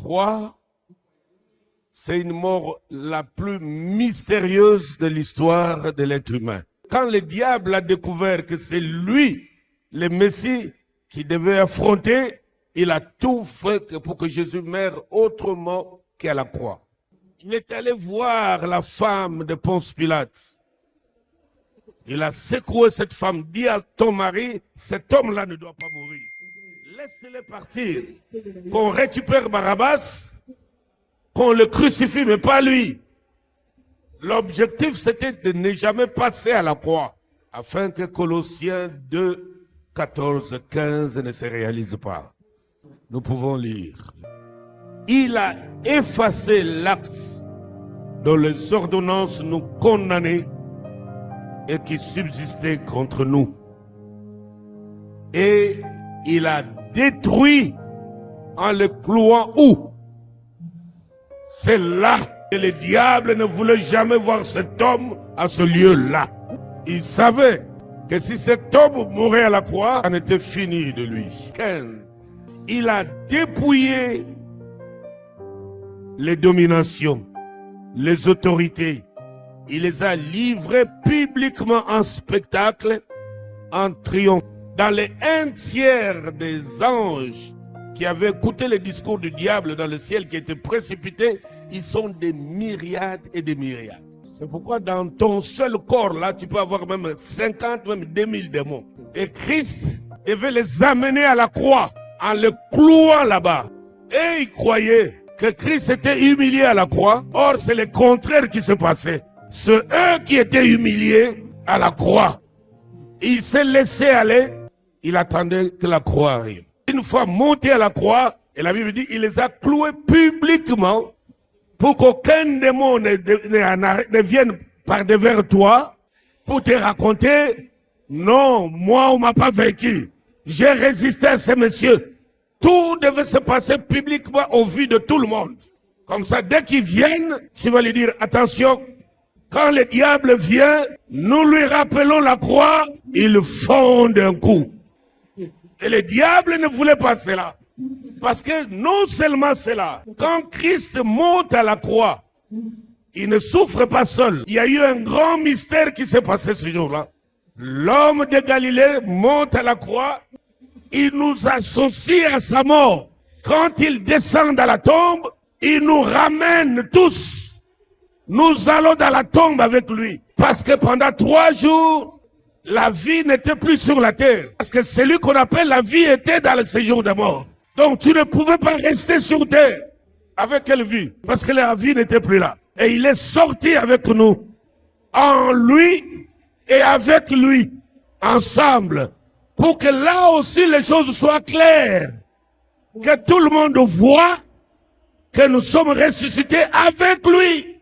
croix, c'est une mort la plus mystérieuse de l'histoire de l'être humain. Quand le diable a découvert que c'est lui, le Messie, qui devait affronter, il a tout fait pour que Jésus meure autrement qu'à la croix. Il est allé voir la femme de Ponce Pilate. Il a secoué cette femme, dit à ton mari, cet homme-là ne doit pas mourir. Laissez-le partir. Qu'on récupère Barabbas, qu'on le crucifie, mais pas lui. L'objectif, c'était de ne jamais passer à la croix, afin que Colossiens 2, 14, 15 ne se réalise pas. Nous pouvons lire. Il a effacé l'acte dont les ordonnances nous condamnaient et qui subsistait contre nous. Et il a détruit en le clouant où? C'est là que le diable ne voulait jamais voir cet homme à ce lieu-là. Il savait que si cet homme mourait à la croix, on était fini de lui. 15. Il a dépouillé les dominations, les autorités. Il les a livrés publiquement en spectacle, en triomphe. Dans les 1/3 des anges qui avaient écouté les discours du diable dans le ciel, qui étaient précipités, ils sont des myriades et des myriades. C'est pourquoi dans ton seul corps, là, tu peux avoir même 50, même 2000 démons. Et Christ devait les amener à la croix en le clouant là-bas. Et ils croyaient que Christ était humilié à la croix. Or, c'est le contraire qui se passait. C'est eux qui étaient humiliés à la croix. Il s'est laissé aller. Il attendait que la croix arrive. Une fois monté à la croix, et la Bible dit, il les a cloués publiquement pour qu'aucun démon ne vienne par devers toi pour te raconter, non, moi on m'a pas vaincu. J'ai résisté à ces messieurs. Tout devait se passer publiquement au vu de tout le monde. Comme ça, dès qu'ils viennent, tu vas lui dire, attention, quand le diable vient, nous lui rappelons la croix, il fond d'un coup. Et le diable ne voulait pas cela. Parce que non seulement cela, quand Christ monte à la croix, il ne souffre pas seul. Il y a eu un grand mystère qui s'est passé ce jour-là. L'homme de Galilée monte à la croix, il nous associe à sa mort. Quand il descend dans la tombe, il nous ramène tous. Nous allons dans la tombe avec lui. Parce que pendant 3 jours, la vie n'était plus sur la terre. Parce que celui qu'on appelle la vie était dans le séjour de mort. Donc tu ne pouvais pas rester sur terre. Avec quelle vie? Parce que la vie n'était plus là. Et il est sorti avec nous. En lui et avec lui. Ensemble. Pour que là aussi les choses soient claires. Que tout le monde voit que nous sommes ressuscités avec lui.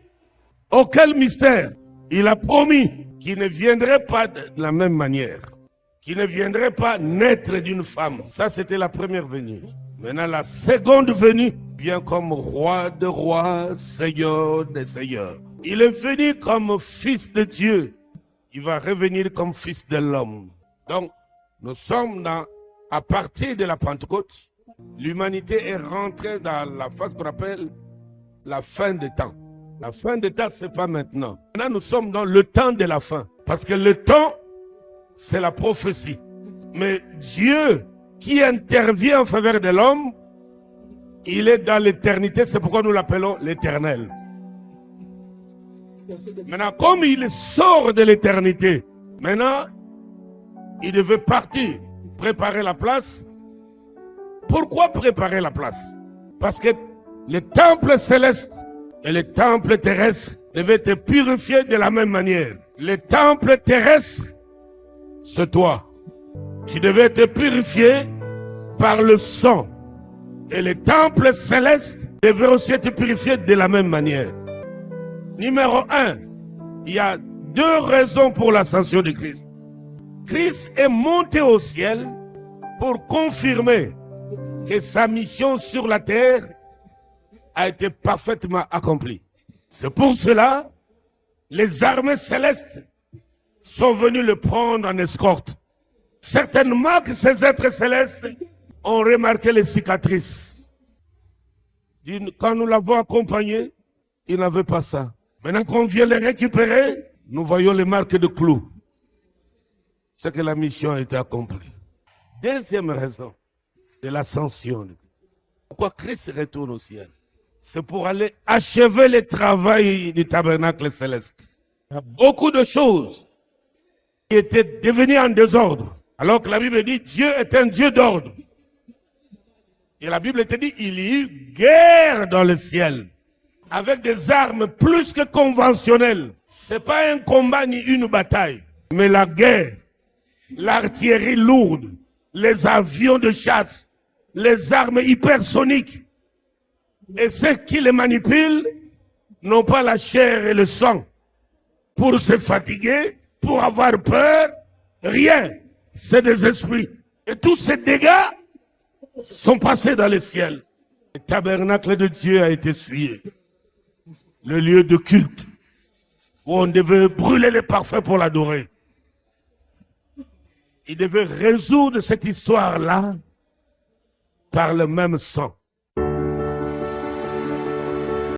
Auquel mystère? Il a promis qu'il ne viendrait pas de la même manière. Qu'il ne viendrait pas naître d'une femme. Ça, c'était la première venue. Maintenant, la seconde venue vient comme roi de rois, seigneur des seigneurs. Il est venu comme fils de Dieu. Il va revenir comme fils de l'homme. Donc, nous sommes à partir de la Pentecôte, l'humanité est rentrée dans la phase qu'on appelle la fin des temps. La fin des temps, ce n'est pas maintenant. Maintenant, nous sommes dans le temps de la fin. Parce que le temps, c'est la prophétie. Mais Dieu, qui intervient en faveur de l'homme, il est dans l'éternité. C'est pourquoi nous l'appelons l'éternel. Maintenant, comme il sort de l'éternité, maintenant, il devait partir, préparer la place. Pourquoi préparer la place? Parce que le temple céleste et le temple terrestre devaient être purifiés de la même manière. Le temple terrestre, c'est toi. Tu devais être purifié par le sang. Et le temple céleste devait aussi être purifié de la même manière. Numéro 1, il y a 2 raisons pour l'ascension de Christ. Christ est monté au ciel pour confirmer que sa mission sur la terre a été parfaitement accomplie. C'est pour cela les armées célestes sont venues le prendre en escorte. Certainement que ces êtres célestes ont remarqué les cicatrices. Quand nous l'avons accompagné, il n'avait pas ça. Maintenant qu'on vient les récupérer, nous voyons les marques de clous. C'est que la mission a été accomplie. Deuxième raison de l'ascension. Pourquoi Christ retourne au ciel? C'est pour aller achever le travail du tabernacle céleste. Il y a beaucoup de choses qui étaient devenues en désordre. Alors que la Bible dit Dieu est un Dieu d'ordre. Et la Bible te dit il y a eu guerre dans le ciel. Avec des armes plus que conventionnelles. Ce n'est pas un combat ni une bataille. Mais la guerre, l'artillerie lourde, les avions de chasse, les armes hypersoniques. Et ceux qui les manipulent n'ont pas la chair et le sang pour se fatiguer, pour avoir peur, rien. C'est des esprits. Et tous ces dégâts sont passés dans le ciel. Le tabernacle de Dieu a été souillé. Le lieu de culte où on devait brûler les parfums pour l'adorer. Il devait résoudre cette histoire-là par le même sang.